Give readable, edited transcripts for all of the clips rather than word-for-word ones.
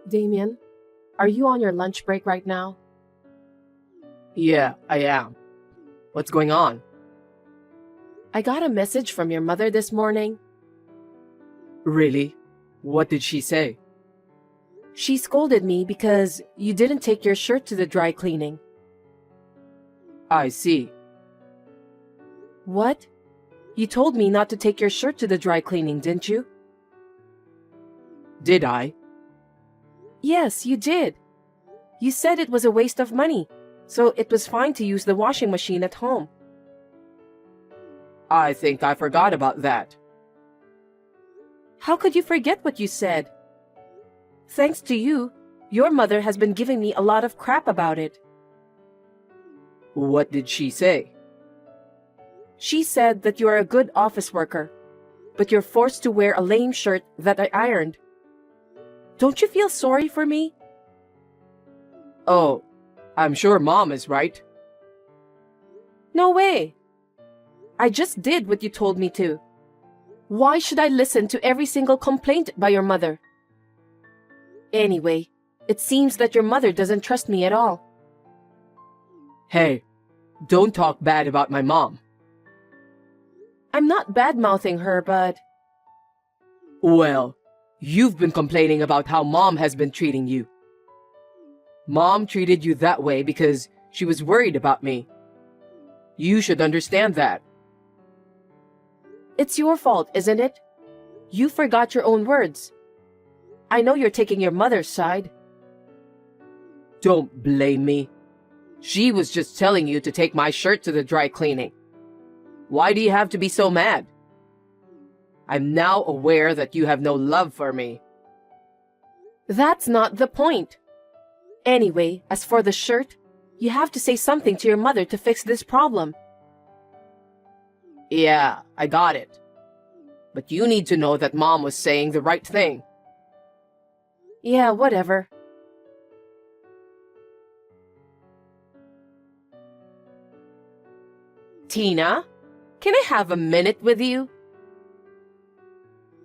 Damien, are you on your lunch break right now? Yeah, I am. What's going on? I got a message from your mother this morning. Really? What did she say? She scolded me because you didn't take your shirt to the dry cleaning. I see. What? You told me not to take your shirt to the dry cleaning, didn't you? Did I? Yes, you did. You said it was a waste of money, so it was fine to use the washing machine at home. I think I forgot about that. How could you forget what you said? Thanks to you, your mother has been giving me a lot of crap about it. What did she say? She said that you are a good office worker, but you're forced to wear a lame shirt that I ironed. Don't you feel sorry for me? Oh, I'm sure Mom is right. No way. I just did what you told me to. Why should I listen to every single complaint by your mother? Anyway, it seems that your mother doesn't trust me at all. Hey, don't talk bad about my mom. I'm not bad-mouthing her, but... Well, you've been complaining about how Mom has been treating you. Mom treated you that way because she was worried about me. You should understand that. It's your fault, isn't it? You forgot your own words. I know you're taking your mother's side. Don't blame me. She was just telling you to take my shirt to the dry cleaning. Why do you have to be so mad? I'm now aware that you have no love for me. That's not the point. Anyway, as for the shirt, you have to say something to your mother to fix this problem. Yeah, I got it. But you need to know that Mom was saying the right thing. Yeah, whatever. Tina, can I have a minute with you?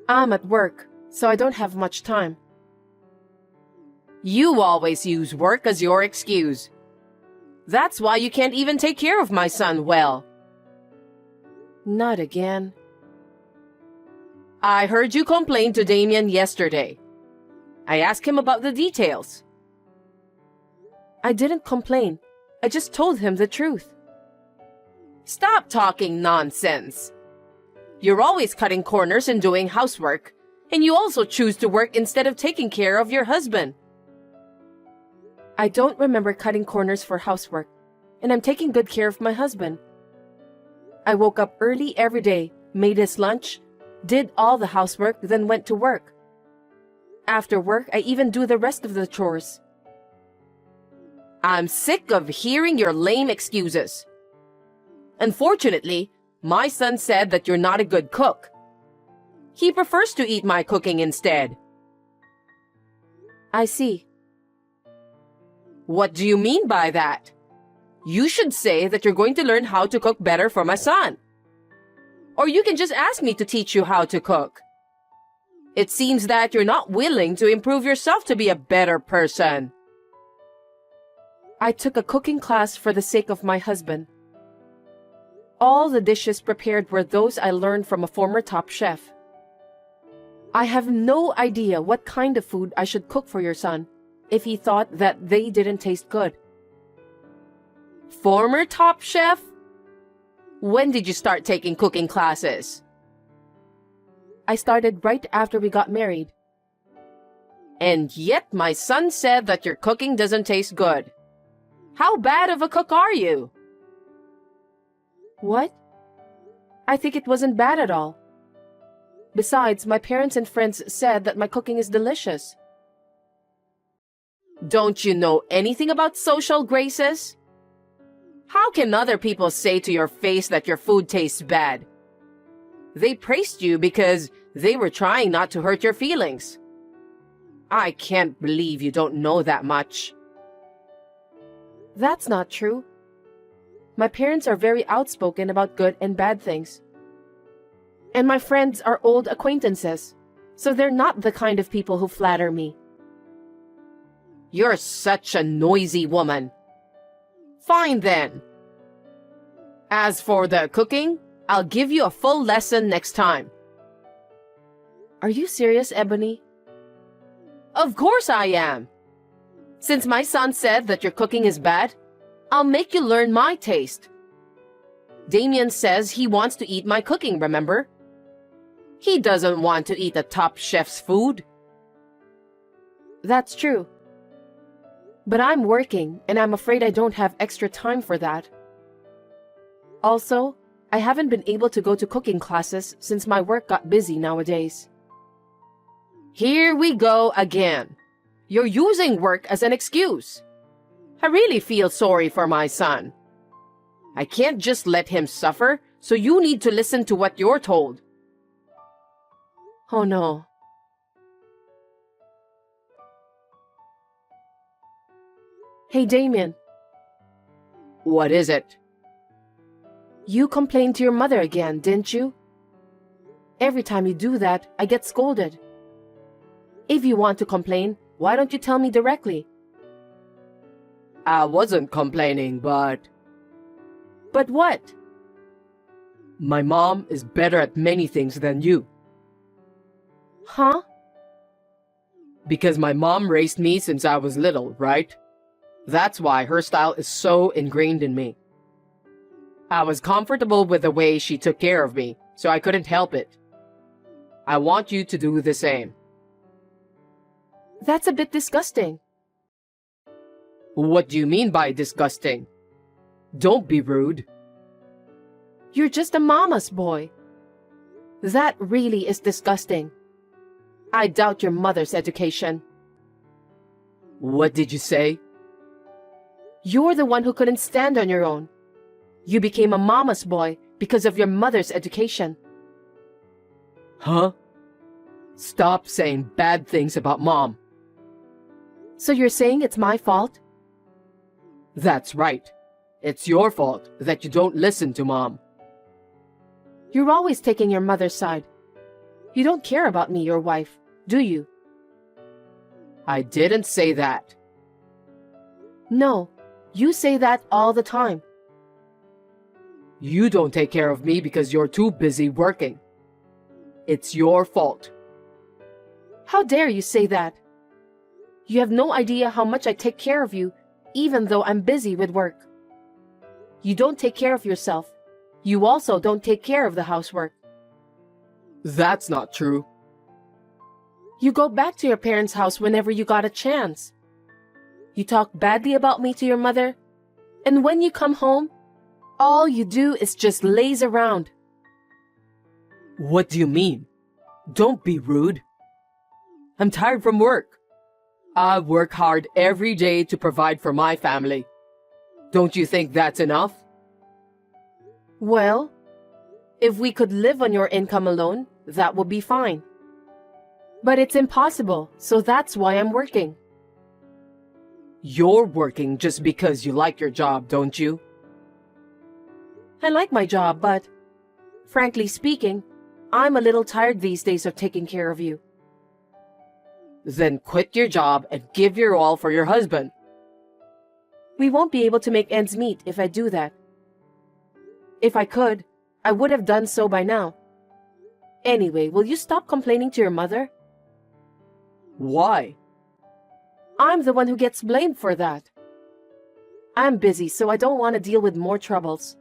I'm at work, so I don't have much time. You always use work as your excuse. That's why you can't even take care of my son well. Not again. I heard you complain to Damien yesterday. I asked him about the details. I didn't complain. I just told him the truth. Stop talking nonsense. You're always cutting corners and doing housework, and you also choose to work instead of taking care of your husband. I don't remember cutting corners for housework, and I'm taking good care of my husband. I woke up early every day, made his lunch, did all the housework, then went to work. After work, I even do the rest of the chores. I'm sick of hearing your lame excuses. Unfortunately, my son said that you're not a good cook. He prefers to eat my cooking instead. I see. What do you mean by that? You should say that you're going to learn how to cook better for my son. Or you can just ask me to teach you how to cook. It seems that you're not willing to improve yourself to be a better person. I took a cooking class for the sake of my husband. All the dishes prepared were those I learned from a former top chef. I have no idea what kind of food I should cook for your son if he thought that they didn't taste good. Former top chef? When did you start taking cooking classes? I started right after we got married. And yet my son said that your cooking doesn't taste good. How bad of a cook are you? What? I think it wasn't bad at all. Besides, my parents and friends said that my cooking is delicious. Don't you know anything about social graces? How can other people say to your face that your food tastes bad? They praised you because they were trying not to hurt your feelings. I can't believe you don't know that much. That's not true. My parents are very outspoken about good and bad things. And my friends are old acquaintances, so they're not the kind of people who flatter me. You're such a noisy woman. Fine then. As for the cooking, I'll give you a full lesson next time. Are you serious, Ebony? Of course I am. Since my son said that your cooking is bad, I'll make you learn my taste. Damien says he wants to eat my cooking, remember? He doesn't want to eat a top chef's food. That's true. But I'm working, and I'm afraid I don't have extra time for that. Also, I haven't been able to go to cooking classes since my work got busy nowadays. Here we go again. You're using work as an excuse. I really feel sorry for my son. I can't just let him suffer, so you need to listen to what you're told. Oh no. Hey, Damien. What is it? You complained to your mother again, didn't you? Every time you do that, I get scolded. If you want to complain, why don't you tell me directly? I wasn't complaining, but But what? my mom is better at many things than you. Huh? Because my mom raised me since I was little, right? That's why her style is so ingrained in me. I was comfortable with the way she took care of me, so I couldn't help it. I want you to do the same. That's a bit disgusting. What do you mean by disgusting? Don't be rude. You're just a mama's boy. That really is disgusting. I doubt your mother's education. What did you say? You're the one who couldn't stand on your own. You became a mama's boy because of your mother's education. Huh? Stop saying bad things about mom. So you're saying it's my fault? That's right. It's your fault that you don't listen to mom. You're always taking your mother's side. You don't care about me, your wife, do you? I didn't say that. No, you say that all the time. You don't take care of me because you're too busy working. It's your fault. How dare you say that? You have no idea how much I take care of you, even though I'm busy with work. You don't take care of yourself. You also don't take care of the housework. That's not true. You go back to your parents' house whenever you got a chance. You talk badly about me to your mother, and when you come home, all you do is just laze around. What do you mean? Don't be rude. I'm tired from work. I work hard every day to provide for my family. Don't you think that's enough? Well, if we could live on your income alone, that would be fine. But it's impossible, so that's why I'm working. You're working just because you like your job, don't you? I like my job, but, frankly speaking, I'm a little tired these days of taking care of you. Then quit your job and give your all for your husband. We won't be able to make ends meet if I do that. If I could, I would have done so by now. Anyway, will you stop complaining to your mother? Why? I'm the one who gets blamed for that. I'm busy, so I don't want to deal with more troubles.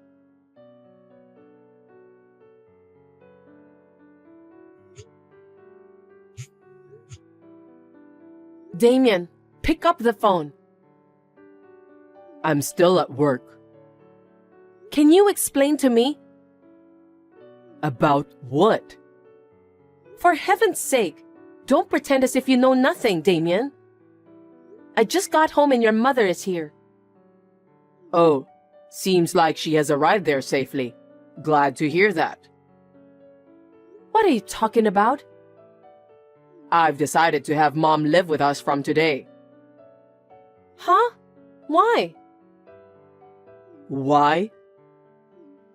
Damien, pick up the phone. I'm still at work. Can you explain to me? About what? For heaven's sake, don't pretend as if you know nothing, Damien. I just got home and your mother is here. Oh, seems like she has arrived there safely. Glad to hear that. What are you talking about? I've decided to have mom live with us from today. Huh? Why? Why?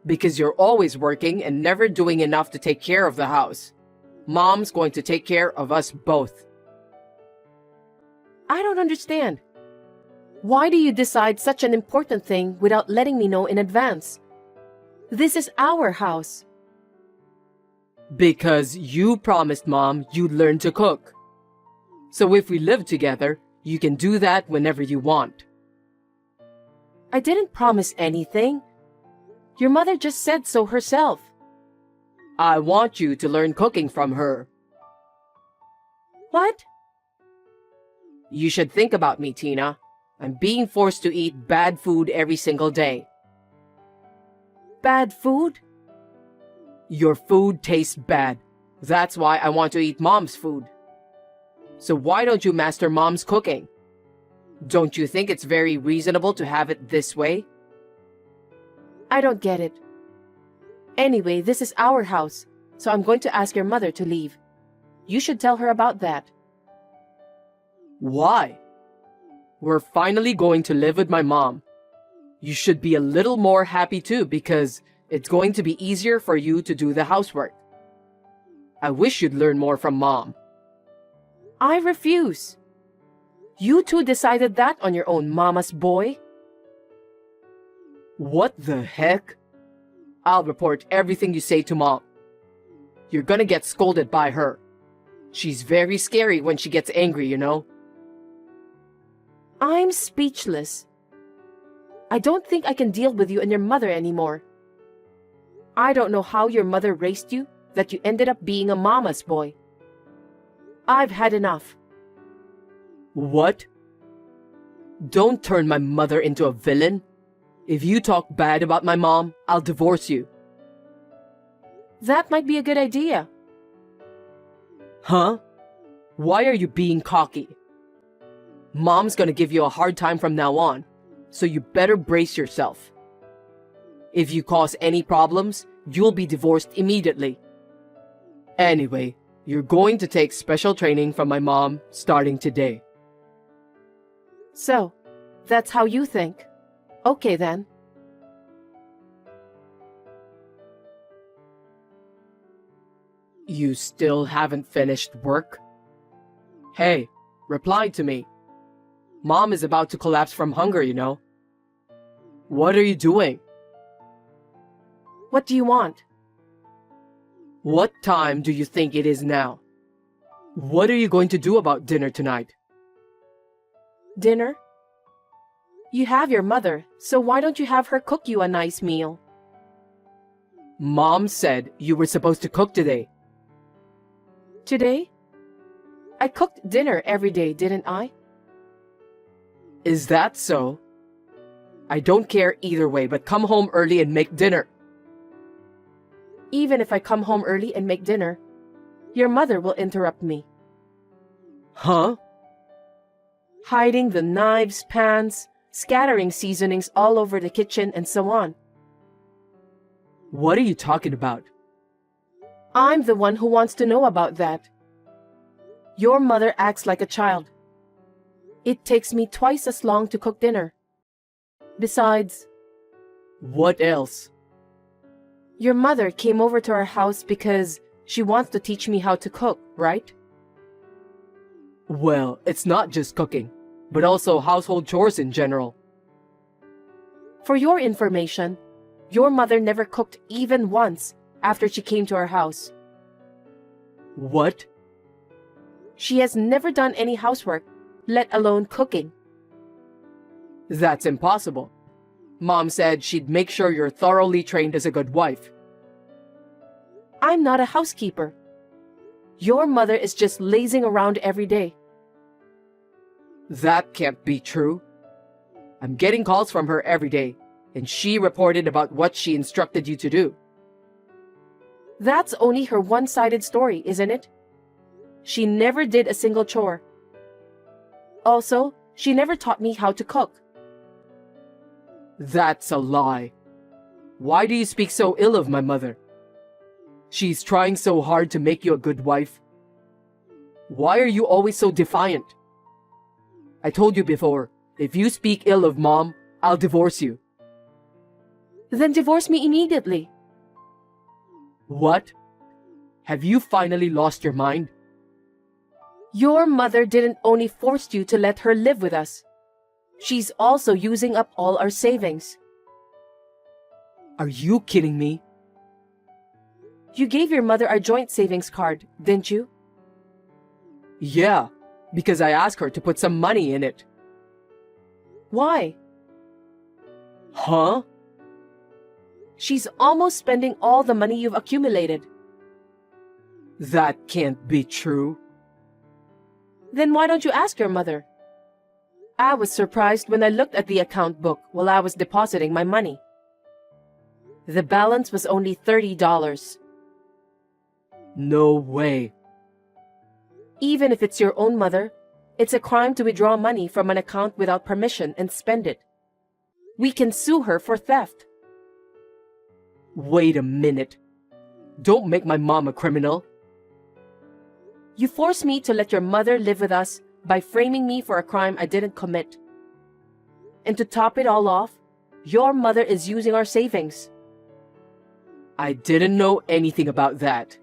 Because you're always working and never doing enough to take care of the house. Mom's going to take care of us both. I don't understand. Why do you decide such an important thing without letting me know in advance? This is our house. Because you promised Mom you'd learn to cook. So if we live together, you can do that whenever you want. I didn't promise anything. Your mother just said so herself. I want you to learn cooking from her. What? You should think about me, Tina. I'm being forced to eat bad food every single day. Bad food? Your food tastes bad. That's why I want to eat Mom's food. So why don't you master Mom's cooking? Don't you think it's very reasonable to have it this way? I don't get it. Anyway, this is our house, so I'm going to ask your mother to leave. You should tell her about that. Why? We're finally going to live with my mom. You should be a little more happy too because it's going to be easier for you to do the housework. I wish you'd learn more from Mom. I refuse. You two decided that on your own, mama's boy. What the heck? I'll report everything you say to Mom. You're gonna get scolded by her. She's very scary when she gets angry, you know. I'm speechless. I don't think I can deal with you and your mother anymore. I don't know how your mother raised you that you ended up being a mama's boy. I've had enough. What? Don't turn my mother into a villain. If you talk bad about my mom, I'll divorce you. That might be a good idea. Huh? Why are you being cocky? Mom's gonna give you a hard time from now on, so you better brace yourself. If you cause any problems, you'll be divorced immediately. Anyway, you're going to take special training from my mom starting today. So, that's how you think. Okay then. You still haven't finished work? Hey, reply to me. Mom is about to collapse from hunger, you know. What are you doing? What do you want? What time do you think it is now? What are you going to do about dinner tonight? Dinner? You have your mother, so why don't you have her cook you a nice meal? Mom said you were supposed to cook today. Today? I cooked dinner every day, didn't I? Is that so? I don't care either way, but come home early and make dinner. Even if I come home early and make dinner, your mother will interrupt me. Huh? Hiding the knives, pans, scattering seasonings all over the kitchen, and so on. What are you talking about? I'm the one who wants to know about that. Your mother acts like a child. It takes me twice as long to cook dinner. Besides, What else? your mother came over to our house because she wants to teach me how to cook, right? Well, it's not just cooking, but also household chores in general. For your information, your mother never cooked even once after she came to our house. What? She has never done any housework, let alone cooking. That's impossible. Mom said she'd make sure you're thoroughly trained as a good wife. I'm not a housekeeper. Your mother is just lazing around every day. That can't be true. I'm getting calls from her every day, and she reported about what she instructed you to do. That's only her one-sided story, isn't it? She never did a single chore. Also, she never taught me how to cook. That's a lie. Why do you speak so ill of my mother? She's trying so hard to make you a good wife. Why are you always so defiant? I told you before, if you speak ill of Mom, I'll divorce you. Then divorce me immediately. What? Have you finally lost your mind? Your mother didn't only force you to let her live with us. She's also using up all our savings. Are you kidding me? You gave your mother our joint savings card, didn't you? Yeah, because I asked her to put some money in it. Why? Huh? She's almost spending all the money you've accumulated. That can't be true. Then why don't you ask your mother? I was surprised when I looked at the account book while I was depositing my money. The balance was only $30. No way. Even if it's your own mother, it's a crime to withdraw money from an account without permission and spend it. We can sue her for theft. Wait a minute. Don't make my mom a criminal. You forced me to let your mother live with us by framing me for a crime I didn't commit. And to top it all off, your mother is using our savings. I didn't know anything about that.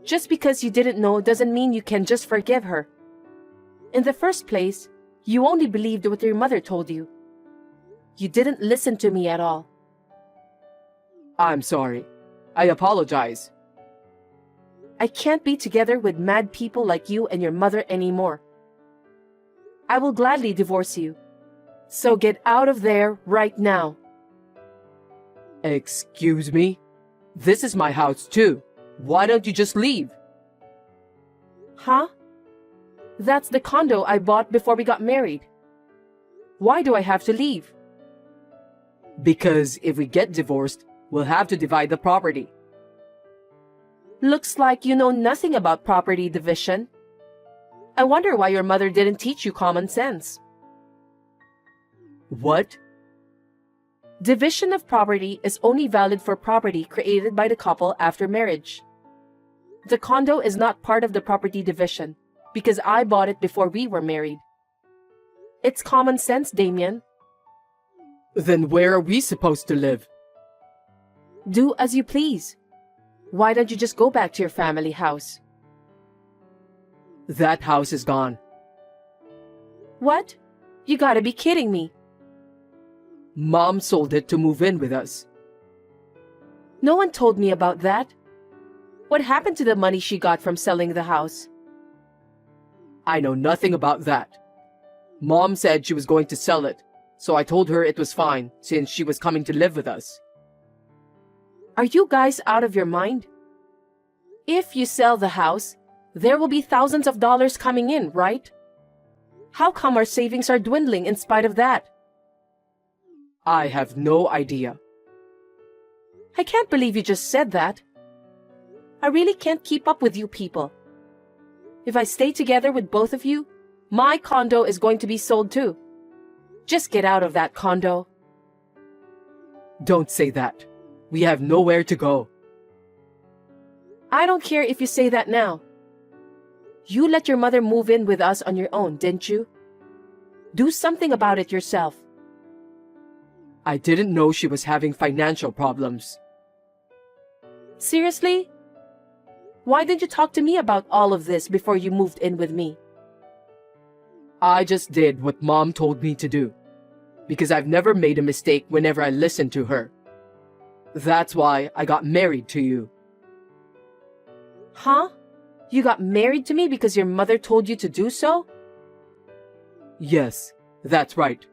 Just because you didn't know doesn't mean you can just forgive her. In the first place, you only believed what your mother told you. You didn't listen to me at all. I'm sorry. I apologize. I can't be together with mad people like you and your mother anymore. I will gladly divorce you. So get out of there right now. Excuse me? This is my house too. Why don't you just leave? Huh? That's the condo I bought before we got married. Why do I have to leave? Because if we get divorced, we'll have to divide the property. Looks like you know nothing about property division. I wonder why your mother didn't teach you common sense. What? Division of property is only valid for property created by the couple after marriage. The condo is not part of the property division because I bought it before we were married. It's common sense, Damien. Then where are we supposed to live? Do as you please. Why don't you just go back to your family house? That house is gone. What? You gotta be kidding me. Mom sold it to move in with us. No one told me about that. What happened to the money she got from selling the house? I know nothing about that. Mom said she was going to sell it, so I told her it was fine since she was coming to live with us. Are you guys out of your mind? If you sell the house, there will be thousands of dollars coming in, right? How come our savings are dwindling in spite of that? I have no idea. I can't believe you just said that. I really can't keep up with you people. If I stay together with both of you, my condo is going to be sold too. Just get out of that condo. Don't say that. We have nowhere to go. I don't care if you say that now. You let your mother move in with us on your own, didn't you? Do something about it yourself. I didn't know she was having financial problems. Seriously? Why didn't you talk to me about all of this before you moved in with me? I just did what Mom told me to do, because I've never made a mistake whenever I listened to her. That's why I got married to you. Huh? You got married to me because your mother told you to do so? Yes, that's right.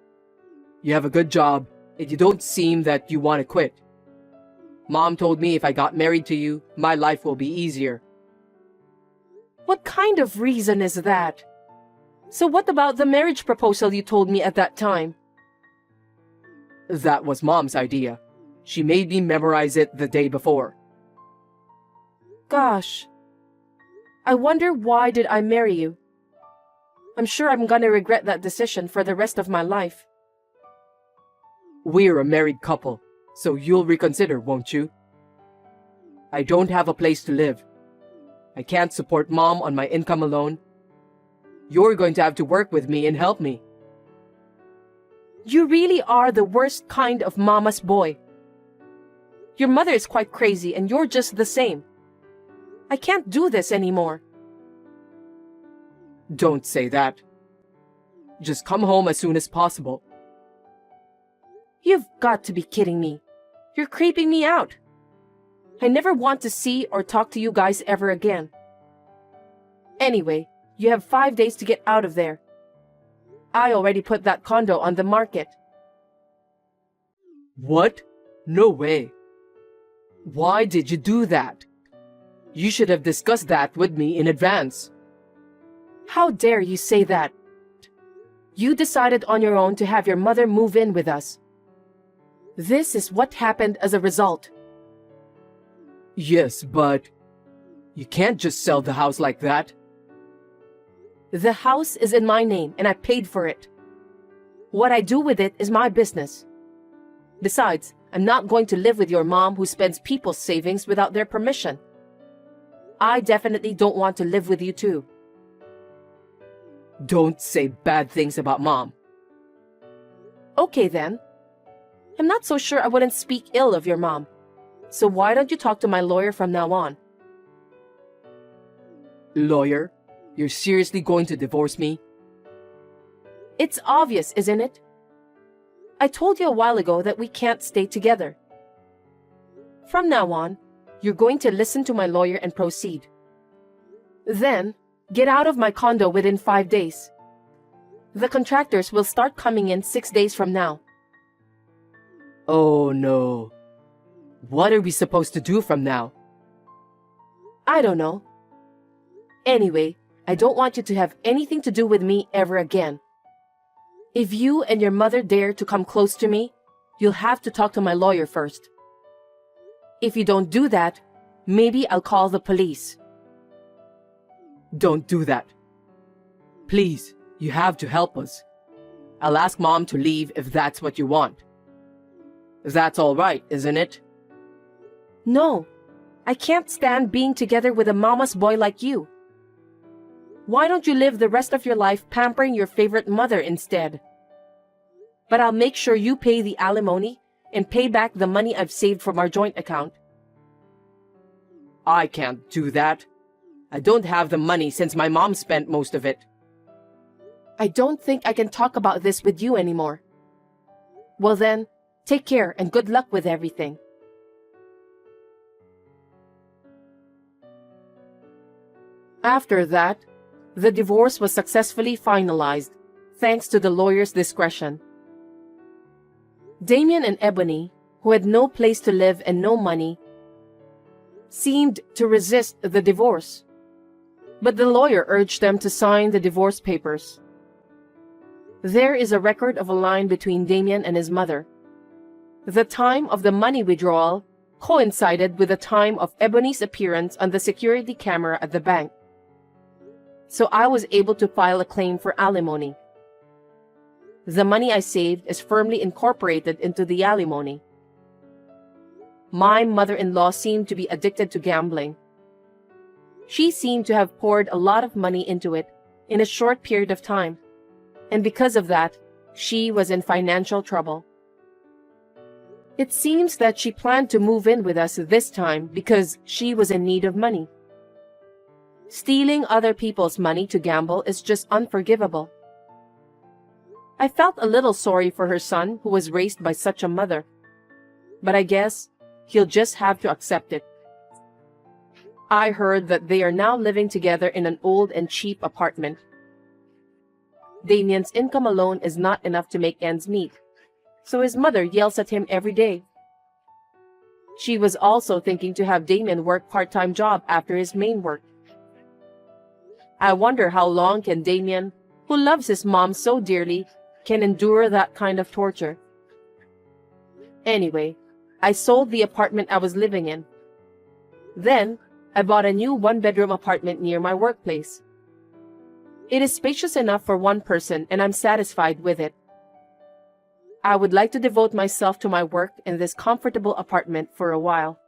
You have a good job, and you don't seem that you want to quit. Mom told me if I got married to you, my life will be easier. What kind of reason is that? So what about the marriage proposal you told me at that time? That was Mom's idea. She made me memorize it the day before. Gosh. I wonder why did I marry you? I'm sure I'm gonna regret that decision for the rest of my life. We're a married couple, so you'll reconsider, won't you? I don't have a place to live. I can't support Mom on my income alone. You're going to have to work with me and help me. You really are the worst kind of mama's boy. Your mother is quite crazy and you're just the same. I can't do this anymore. Don't say that. Just come home as soon as possible. You've got to be kidding me. You're creeping me out. I never want to see or talk to you guys ever again. Anyway, you have 5 days to get out of there. I already put that condo on the market. What? No way. Why did you do that? You should have discussed that with me in advance. How dare you say that? You decided on your own to have your mother move in with us. This is what happened as a result. Yes, but you can't just sell the house like that. The house is in my name and I paid for it. What I do with it is my business. Besides, I'm not going to live with your mom who spends people's savings without their permission. I definitely don't want to live with you too. Don't say bad things about Mom. Okay then. I'm not so sure I wouldn't speak ill of your mom. So why don't you talk to my lawyer from now on? Lawyer? You're seriously going to divorce me? It's obvious, isn't it? I told you a while ago that we can't stay together. From now on, you're going to listen to my lawyer and proceed. Then, get out of my condo within 5 days. The contractors will start coming in 6 days from now. Oh no. What are we supposed to do from now? I don't know. Anyway, I don't want you to have anything to do with me ever again. If you and your mother dare to come close to me, you'll have to talk to my lawyer first. If you don't do that, maybe I'll call the police. Don't do that. Please, you have to help us. I'll ask Mom to leave if that's what you want. That's all right, isn't it? No, I can't stand being together with a mama's boy like you. Why don't you live the rest of your life pampering your favorite mother instead? But I'll make sure you pay the alimony and pay back the money I've saved from our joint account. I can't do that. I don't have the money since my mom spent most of it. I don't think I can talk about this with you anymore. Well then, take care and good luck with everything. After that, the divorce was successfully finalized, thanks to the lawyer's discretion. Damien and Ebony, who had no place to live and no money, seemed to resist the divorce. But the lawyer urged them to sign the divorce papers. There is a record of a line between Damien and his mother. The time of the money withdrawal coincided with the time of Ebony's appearance on the security camera at the bank. So I was able to file a claim for alimony. The money I saved is firmly incorporated into the alimony. My mother-in-law seemed to be addicted to gambling. She seemed to have poured a lot of money into it in a short period of time, and because of that, she was in financial trouble. It seems that she planned to move in with us this time because she was in need of money. Stealing other people's money to gamble is just unforgivable. I felt a little sorry for her son who was raised by such a mother, but I guess he'll just have to accept it. I heard that they are now living together in an old and cheap apartment. Damien's income alone is not enough to make ends meet, so his mother yells at him every day. She was also thinking to have Damien work part-time job after his main work. I wonder how long can Damien, who loves his mom so dearly, can endure that kind of torture. Anyway, I sold the apartment I was living in. Then, I bought a new one-bedroom apartment near my workplace. It is spacious enough for one person and I'm satisfied with it. I would like to devote myself to my work in this comfortable apartment for a while.